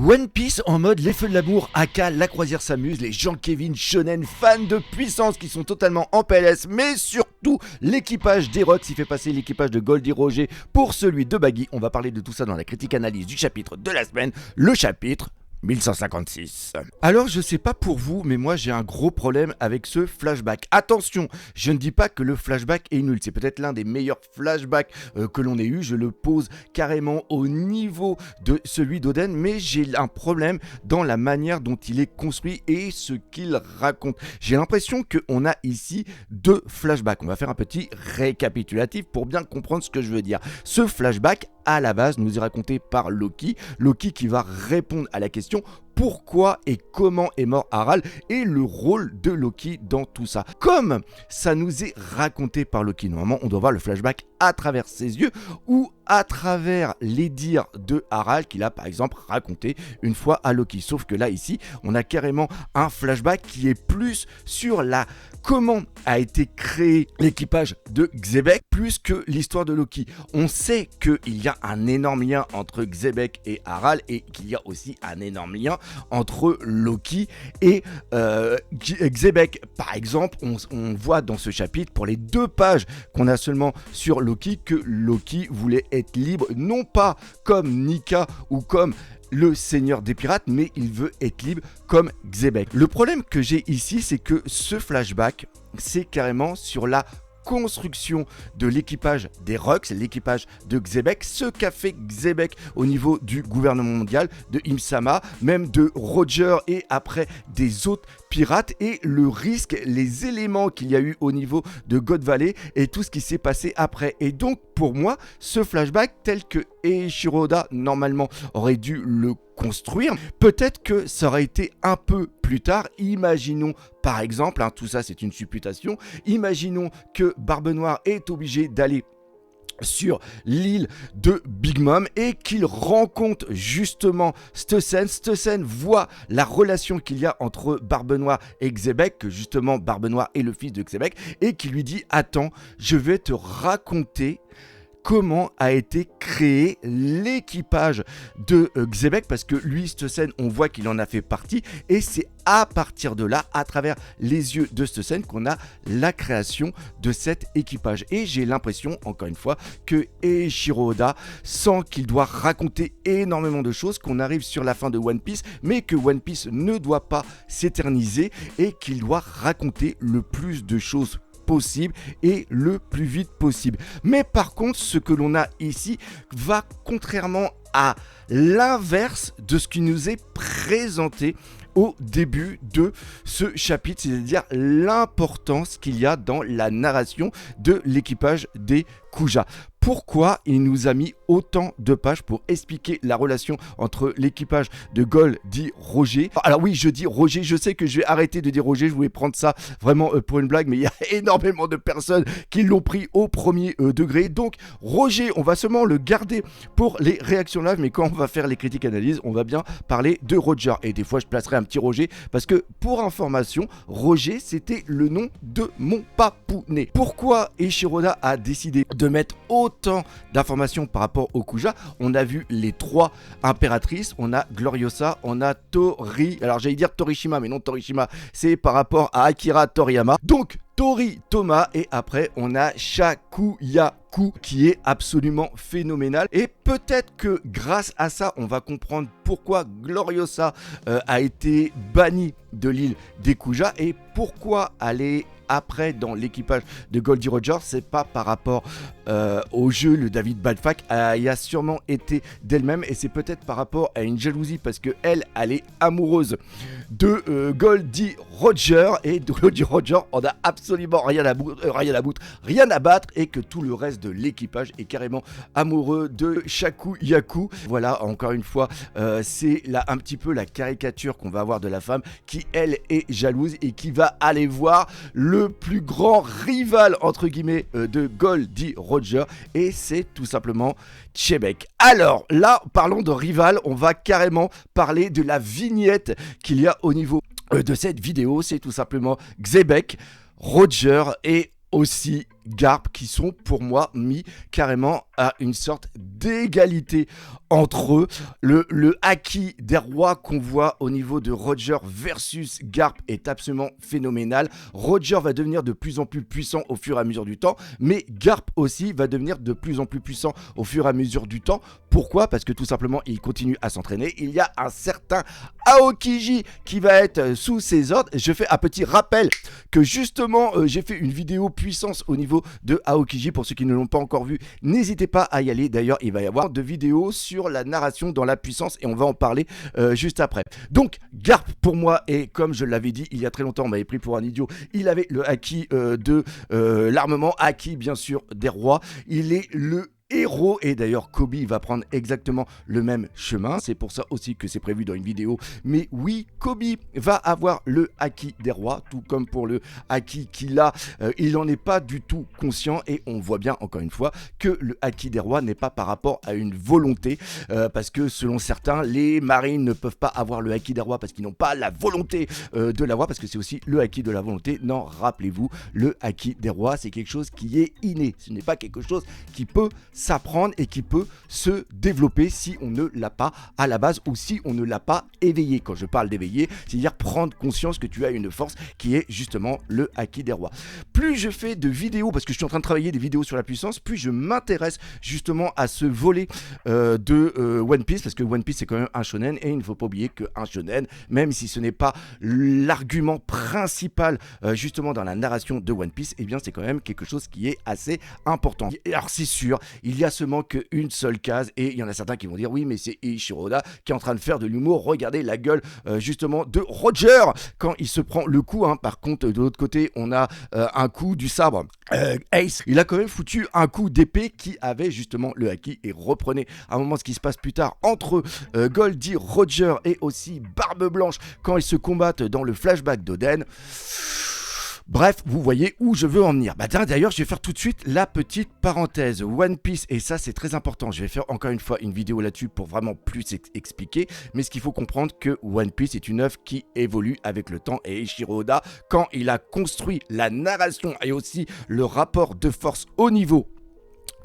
One Piece en mode les feux de l'amour, aka la croisière s'amuse, les Jean-Kevin Shonen fans de puissance qui sont totalement en PLS, mais surtout l'équipage d'Erox qui fait passer l'équipage de Goldie Roger pour celui de Baggy. On va parler de tout ça dans la critique analyse du chapitre de la semaine, le chapitre 1156. Alors je sais pas pour vous, mais moi j'ai un gros problème avec ce flashback. Attention, je ne dis pas que le flashback est nul, c'est peut-être l'un des meilleurs flashbacks que l'on ait eu, je le pose carrément au niveau de celui d'Oden, mais j'ai un problème dans la manière dont il est construit et ce qu'il raconte. J'ai l'impression qu'on a ici deux flashbacks. On va faire un petit récapitulatif pour bien comprendre ce que je veux dire. Ce flashback, à la base, nous est raconté par Loki qui va répondre à la question pourquoi et comment est mort Harald et le rôle de Loki dans tout ça. Comme ça nous est raconté par Loki, normalement on doit voir le flashback à travers ses yeux ou à travers les dires de Harald qu'il a par exemple raconté une fois à Loki. Sauf que là ici on a carrément un flashback qui est plus sur la comment a été créé l'équipage de Xebec plus que l'histoire de Loki. On sait qu'il y a un énorme lien entre Xebec et Harald et qu'il y a aussi un énorme lien entre Loki et Xebec. Par exemple, on voit dans ce chapitre, pour les 2 pages qu'on a seulement sur Loki, que Loki voulait être libre, non pas comme Nika ou comme le seigneur des pirates, mais il veut être libre comme Xebec. Le problème que j'ai ici, c'est que ce flashback, c'est carrément sur la construction de l'équipage des Rox, l'équipage de Xebec, ce qu'a fait Xebec au niveau du gouvernement mondial, de Imsama, même de Roger et après des autres pirates et le risque, les éléments qu'il y a eu au niveau de God Valley et tout ce qui s'est passé après. Et donc pour moi, ce flashback tel que Eiichiro Oda normalement aurait dû le construire, peut-être que ça aurait été un peu plus tard. Imaginons par exemple, tout ça c'est une supputation, imaginons que Barbe Noire est obligé d'aller sur l'île de Big Mom et qu'il rencontre justement Stussen. Stussen voit la relation qu'il y a entre Barbe Noire et Xebec, que justement Barbe Noire est le fils de Xebec, et qui lui dit « Attends, je vais te raconter comment a été créé l'équipage de Xebec, parce que lui, Stussen, on voit qu'il en a fait partie, et c'est à partir de là, à travers les yeux de Stussen, qu'on a la création de cet équipage. Et j'ai l'impression, encore une fois, que Eiichiro Oda sent qu'il doit raconter énormément de choses, qu'on arrive sur la fin de One Piece, mais que One Piece ne doit pas s'éterniser, et qu'il doit raconter le plus de choses possible et le plus vite possible. Mais par contre, ce que l'on a ici va contrairement à l'inverse de ce qui nous est présenté au début de ce chapitre, c'est-à-dire l'importance qu'il y a dans la narration de l'équipage des Kuja. Pourquoi il nous a mis autant de pages pour expliquer la relation entre l'équipage de Goldie Roger. Alors oui, je dis Roger, je sais que je vais arrêter de dire Roger, je voulais prendre ça vraiment pour une blague, mais il y a énormément de personnes qui l'ont pris au premier degré. Donc Roger, on va seulement le garder pour les réactions live, mais quand on va faire les critiques analyses, on va bien parler de Roger. Et des fois, je placerai un petit Roger, parce que pour information, Roger, c'était le nom de mon papounet. Pourquoi Eiichiro Oda a décidé de mettre autant d'informations par rapport au Kuja? On a vu les 3 impératrices, on a Gloriosa, on a Tori, alors j'allais dire Torishima, mais non, Torishima c'est par rapport à Akira Toriyama, donc Tori Toma, et après on a Shakuyaku qui est absolument phénoménal, et peut-être que grâce à ça on va comprendre pourquoi Gloriosa a été bannie de l'île des Kuja et pourquoi elle est après dans l'équipage de Goldie Roger. C'est pas par rapport au jeu, le David Badfack y a sûrement été d'elle-même, et c'est peut-être par rapport à une jalousie parce que elle est amoureuse de Goldie Roger, et de Goldie Roger on a absolument rien à battre, et que tout le reste de l'équipage est carrément amoureux de Shakuyaku. Voilà, encore une fois, c'est là un petit peu la caricature qu'on va avoir de la femme qui elle est jalouse et qui va aller voir le plus grand rival entre guillemets de Goldie Roger, et c'est tout simplement Xebec. Alors là, parlons de rival, on va carrément parler de la vignette qu'il y a au niveau de cette vidéo. C'est tout simplement Xebec, Roger et aussi Garp qui sont pour moi mis carrément à une sorte d'égalité entre eux. Le haki des rois qu'on voit au niveau de Roger versus Garp est absolument phénoménal. Roger va devenir de plus en plus puissant au fur et à mesure du temps, mais Garp aussi va devenir de plus en plus puissant au fur et à mesure du temps. Pourquoi ? Parce que tout simplement, il continue à s'entraîner. Il y a un certain Aokiji qui va être sous ses ordres. Je fais un petit rappel que justement, j'ai fait une vidéo puissance au niveau de Aokiji. Pour ceux qui ne l'ont pas encore vu, n'hésitez pas à y aller. D'ailleurs, il va y avoir 2 vidéos sur la narration dans la puissance et on va en parler juste après. Donc, Garp pour moi, et comme je l'avais dit il y a très longtemps, on m'avait pris pour un idiot. Il avait le haki de l'armement, haki bien sûr des rois. Il est le héros, et d'ailleurs Kobe va prendre exactement le même chemin, c'est pour ça aussi que c'est prévu dans une vidéo. Mais oui, Kobe va avoir le haki des rois, tout comme pour le haki qu'il a, il n'en est pas du tout conscient, et on voit bien encore une fois que le haki des rois n'est pas par rapport à une volonté, parce que selon certains, les marines ne peuvent pas avoir le haki des rois parce qu'ils n'ont pas la volonté de l'avoir, parce que c'est aussi le haki de la volonté. Non, rappelez-vous, le haki des rois, c'est quelque chose qui est inné, ce n'est pas quelque chose qui peut s'apprendre et qui peut se développer si on ne l'a pas à la base ou si on ne l'a pas éveillé. Quand je parle d'éveiller, c'est-à-dire prendre conscience que tu as une force qui est justement le haki des rois. Plus je fais de vidéos, parce que je suis en train de travailler des vidéos sur la puissance, plus je m'intéresse justement à ce volet de One Piece, parce que One Piece c'est quand même un shonen, et il ne faut pas oublier qu'un shonen, même si ce n'est pas l'argument principal justement dans la narration de One Piece, eh bien c'est quand même quelque chose qui est assez important. Alors c'est sûr, il y a seulement qu'une seule case, et il y en a certains qui vont dire oui mais c'est Eiichiro Oda qui est en train de faire de l'humour. Regardez la gueule justement de Roger quand il se prend le coup, hein. Par contre de l'autre côté on a un coup du sabre, Ace il a quand même foutu un coup d'épée qui avait justement le haki. Et reprenez un moment ce qui se passe plus tard entre Goldie, Roger et aussi Barbe Blanche quand ils se combattent dans le flashback d'Oden. Bref, vous voyez où je veux en venir. D'ailleurs, je vais faire tout de suite la petite parenthèse. One Piece, et ça c'est très important, je vais faire encore une fois une vidéo là-dessus pour vraiment plus expliquer. Mais ce qu'il faut comprendre, que One Piece est une œuvre qui évolue avec le temps. Et Eiichiro Oda, quand il a construit la narration et aussi le rapport de force au niveau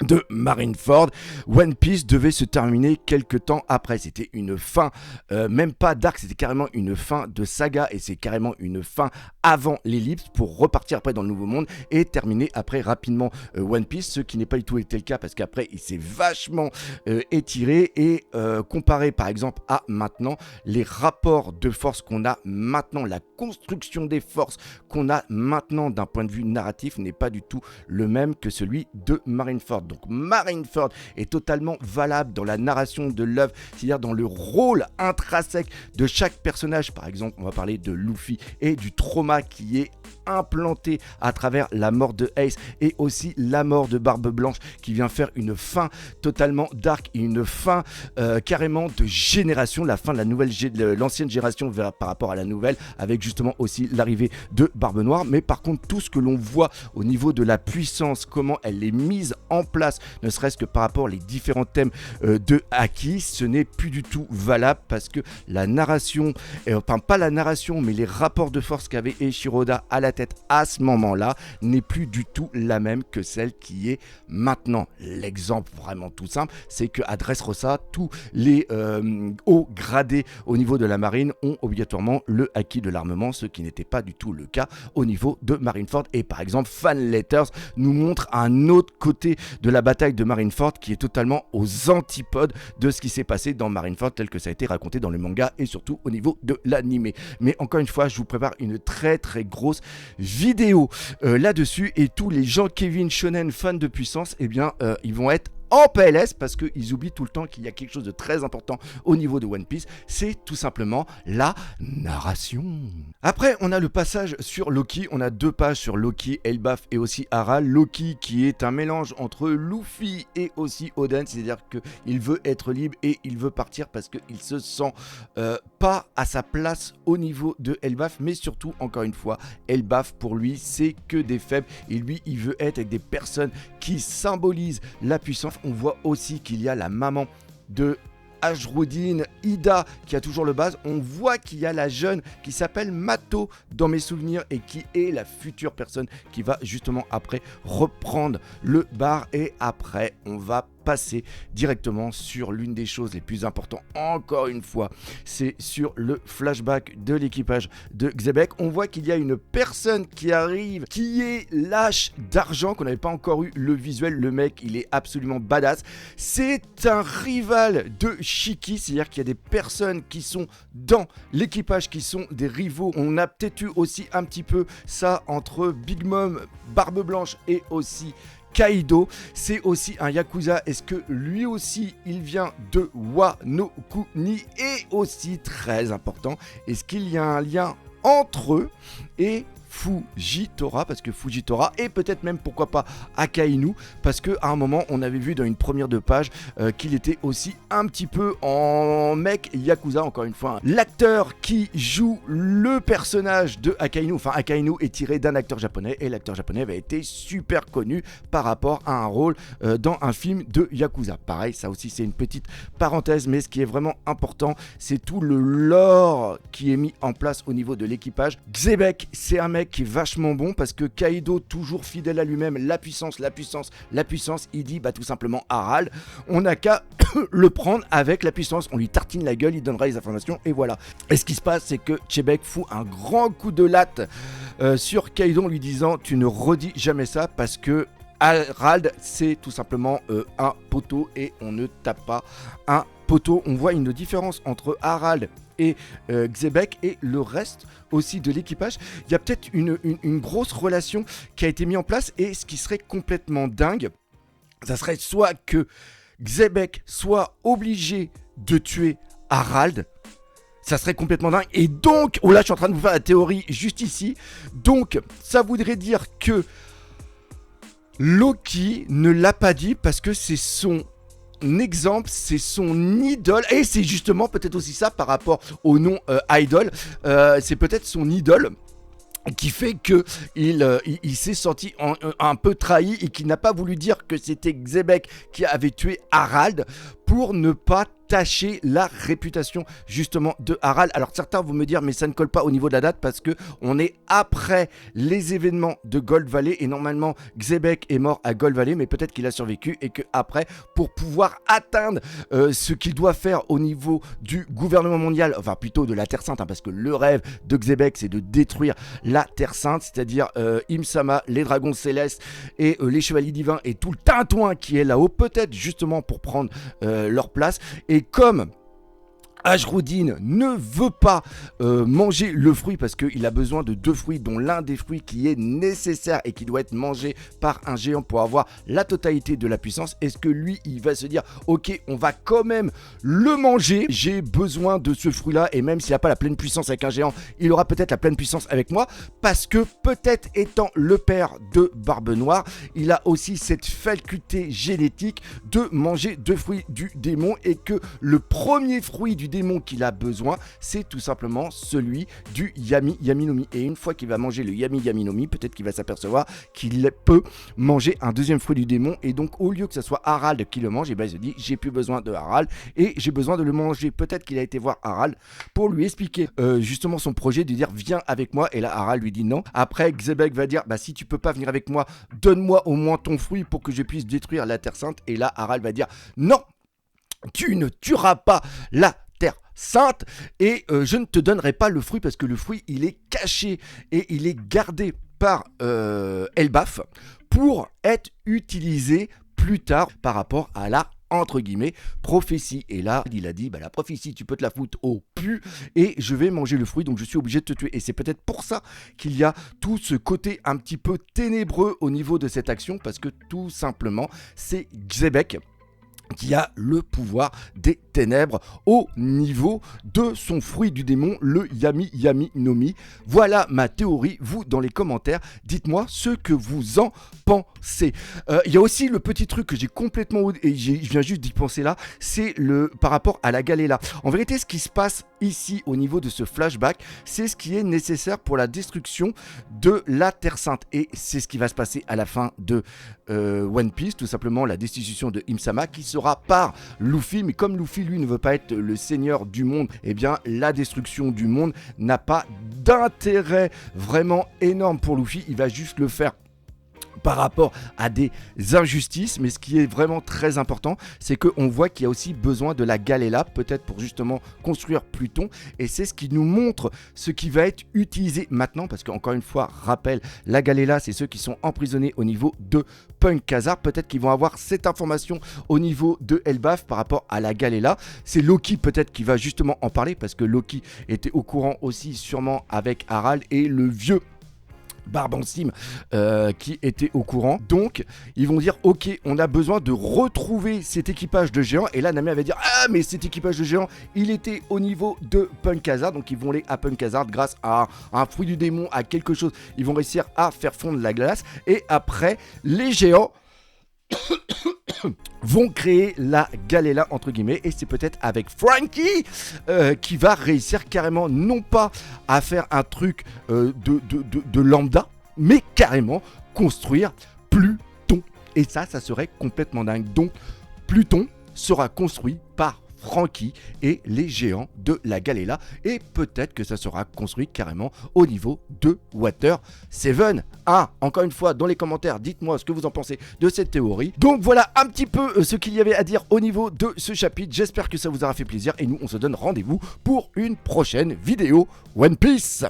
de Marineford, One Piece devait se terminer quelques temps après. C'était une fin, même pas d'arc, c'était carrément une fin de saga, et c'est carrément une fin avant l'ellipse pour repartir après dans le nouveau monde et terminer après rapidement One Piece, ce qui n'est pas du tout été le cas, parce qu'après il s'est vachement étiré, et comparé par exemple à maintenant, les rapports de force qu'on a maintenant, la construction des forces qu'on a maintenant d'un point de vue narratif n'est pas du tout le même que celui de Marineford. Donc Marineford est totalement valable dans la narration de l'œuvre, c'est-à-dire dans le rôle intrinsèque de chaque personnage. Par exemple, on va parler de Luffy et du trauma qui est implanté à travers la mort de Ace, et aussi la mort de Barbe Blanche qui vient faire une fin totalement dark et une fin carrément de génération, la fin de la nouvelle l'ancienne génération par rapport à la nouvelle, avec justement aussi l'arrivée de Barbe Noire. Mais par contre, tout ce que l'on voit au niveau de la puissance, comment elle est mise en place, ne serait-ce que par rapport aux différents thèmes de Haki, ce n'est plus du tout valable, parce que la narration, enfin pas la narration, mais les rapports de force qu'avait Eiichiro Oda à la tête à ce moment-là n'est plus du tout la même que celle qui est maintenant. L'exemple vraiment tout simple, c'est qu'à Dressrosa, tous les hauts gradés au niveau de la marine ont obligatoirement le haki de l'armement, ce qui n'était pas du tout le cas au niveau de Marineford. Et par exemple, Fan Letters nous montre un autre côté de la bataille de Marineford qui est totalement aux antipodes de ce qui s'est passé dans Marineford tel que ça a été raconté dans le manga et surtout au niveau de l'animé. Mais encore une fois, je vous prépare une très très grosse vidéo là-dessus, et tous les gens Kevin Shonen fans de puissance, eh bien ils vont être en PLS, parce qu'ils oublient tout le temps qu'il y a quelque chose de très important au niveau de One Piece, c'est tout simplement la narration. Après, on a le passage sur Loki, on a 2 pages sur Loki, Elbaf et aussi Hara. Loki qui est un mélange entre Luffy et aussi Oden, c'est-à-dire qu'il veut être libre et il veut partir parce qu'il se sent pas à sa place au niveau de Elbaf, mais surtout, encore une fois, Elbaf pour lui c'est que des faibles, et lui il veut être avec des personnes qui symbolisent la puissance. On voit aussi qu'il y a la maman de Ajroudine, Ida qui a toujours le base. On voit qu'il y a la jeune qui s'appelle Mato dans mes souvenirs et qui est la future personne qui va justement après reprendre le bar. Et après on va passer directement sur l'une des choses les plus importantes, encore une fois, c'est sur le flashback de l'équipage de Xebec. On voit qu'il y a une personne qui arrive, qui est lâche d'argent, qu'on n'avait pas encore eu le visuel. Le mec, il est absolument badass. C'est un rival de Shiki, c'est-à-dire qu'il y a des personnes qui sont dans l'équipage qui sont des rivaux. On a peut-être eu aussi un petit peu ça entre Big Mom, Barbe Blanche et aussi Kaido. C'est aussi un Yakuza. Est-ce que lui aussi il vient de Wano Kuni? Et aussi très important, est-ce qu'il y a un lien entre eux et Fujitora, parce que Fujitora, et peut-être même pourquoi pas Akainu, parce que à un moment on avait vu dans une première de page qu'il était aussi un petit peu en mec Yakuza. Encore une fois, l'acteur qui joue le personnage de Akainu, enfin Akainu est tiré d'un acteur japonais, et l'acteur japonais avait été super connu par rapport à un rôle dans un film de Yakuza. Pareil, ça aussi c'est une petite parenthèse, mais ce qui est vraiment important, c'est tout le lore qui est mis en place au niveau de l'équipage. Xebec, c'est un mec qui est vachement bon, parce que Kaido, toujours fidèle à lui-même, la puissance, il dit tout simplement Harald, on n'a qu'à le prendre avec la puissance, on lui tartine la gueule, il donnera les informations et voilà. Et ce qui se passe, c'est que Xebec fout un grand coup de latte sur Kaido en lui disant tu ne redis jamais ça, parce que Harald c'est tout simplement un poteau et on ne tape pas un poteau. On voit une différence entre Harald et Xebec et le reste aussi de l'équipage. Il y a peut-être une grosse relation qui a été mise en place, et ce qui serait complètement dingue, ça serait soit que Xebec soit obligé de tuer Harald. Ça serait complètement dingue. Et donc, oh là je suis en train de vous faire la théorie juste ici. Donc ça voudrait dire que Loki ne l'a pas dit parce que c'est son exemple, c'est son idole, et c'est justement peut-être aussi ça par rapport au nom idol, c'est peut-être son idole qui fait que il s'est senti un peu trahi et qu'il n'a pas voulu dire que c'était Xebec qui avait tué Harald pour ne pas tâcher la réputation justement de Harald. Alors certains vont me dire mais ça ne colle pas au niveau de la date, parce que on est après les événements de Gold Valley et normalement Xebec est mort à Gold Valley, mais peut-être qu'il a survécu et que après, pour pouvoir atteindre ce qu'il doit faire au niveau du gouvernement mondial, enfin plutôt de la Terre Sainte, parce que le rêve de Xebec c'est de détruire la Terre Sainte, c'est-à-dire Im-sama, les dragons célestes et les chevaliers divins et tout le tintouin qui est là-haut, peut-être justement pour prendre leur place. Et comme Ajroudine ne veut pas manger le fruit, parce qu'il a besoin de 2 fruits, dont l'un des fruits qui est nécessaire et qui doit être mangé par un géant pour avoir la totalité de la puissance. Est-ce que lui, il va se dire ok, on va quand même le manger, j'ai besoin de ce fruit là, et même s'il n'a pas la pleine puissance avec un géant, il aura peut-être la pleine puissance avec moi, parce que peut-être étant le père de Barbe Noire, il a aussi cette faculté génétique de manger 2 fruits du démon, et que le premier fruit du démon qu'il a besoin, c'est tout simplement celui du Yami Yaminomi. Et une fois qu'il va manger le Yami Yaminomi, peut-être qu'il va s'apercevoir qu'il peut manger un deuxième fruit du démon, et donc au lieu que ce soit Harald qui le mange, et ben il se dit j'ai plus besoin de Harald et j'ai besoin de le manger. Peut-être qu'il a été voir Harald pour lui expliquer justement son projet, de dire viens avec moi, et là Harald lui dit non. Après Xebec va dire si tu peux pas venir avec moi, donne-moi au moins ton fruit pour que je puisse détruire la Terre Sainte, et là Harald va dire non, tu ne tueras pas la Terre Sainte, et je ne te donnerai pas le fruit, parce que le fruit il est caché et il est gardé par Elbaf pour être utilisé plus tard par rapport à la entre guillemets prophétie. Et là il a dit la prophétie tu peux te la foutre au pu, et je vais manger le fruit, donc je suis obligé de te tuer. Et c'est peut-être pour ça qu'il y a tout ce côté un petit peu ténébreux au niveau de cette action, parce que tout simplement c'est Xebec qui a le pouvoir des ténèbres au niveau de son fruit du démon, le Yami Yaminomi. Voilà ma théorie. Vous, dans les commentaires, dites-moi ce que vous en pensez. Il y a aussi le petit truc que j'ai complètement... et je viens juste d'y penser là, c'est par rapport à la Galela. En vérité, ce qui se passe ici au niveau de ce flashback, c'est ce qui est nécessaire pour la destruction de la Terre Sainte. Et c'est ce qui va se passer à la fin de One Piece, tout simplement la destitution de Im-sama qui sera par Luffy. Mais comme Luffy, lui, ne veut pas être le seigneur du monde, eh bien, la destruction du monde n'a pas d'intérêt vraiment énorme pour Luffy. Il va juste le faire par rapport à des injustices, mais ce qui est vraiment très important, c'est qu'on voit qu'il y a aussi besoin de la Galela, peut-être pour justement construire Pluton, et c'est ce qui nous montre ce qui va être utilisé maintenant, parce qu'encore une fois, rappel, la Galela, c'est ceux qui sont emprisonnés au niveau de Punk Hazard, peut-être qu'ils vont avoir cette information au niveau de Elbaf par rapport à la Galela, c'est Loki peut-être qui va justement en parler, parce que Loki était au courant aussi sûrement avec Harald et le vieux Barbansim qui était au courant. Donc ils vont dire ok, on a besoin de retrouver cet équipage de géants. Et là Nami va dire ah mais cet équipage de géants il était au niveau de Punk Hazard. Donc ils vont aller à Punk Hazard grâce à un fruit du démon, à quelque chose. Ils vont réussir à faire fondre la glace. Et après les géants vont créer la Galela entre guillemets, et c'est peut-être avec Franky qui va réussir carrément non pas à faire un truc de lambda, mais carrément construire Pluton, et ça serait complètement dingue. Donc Pluton sera construit par Franky et les géants de la Galela, et peut-être que ça sera construit carrément au niveau de Water 7. Encore une fois dans les commentaires, dites-moi ce que vous en pensez de cette théorie. Donc voilà un petit peu ce qu'il y avait à dire au niveau de ce chapitre. J'espère que ça vous aura fait plaisir, et nous on se donne rendez-vous pour une prochaine vidéo One Piece.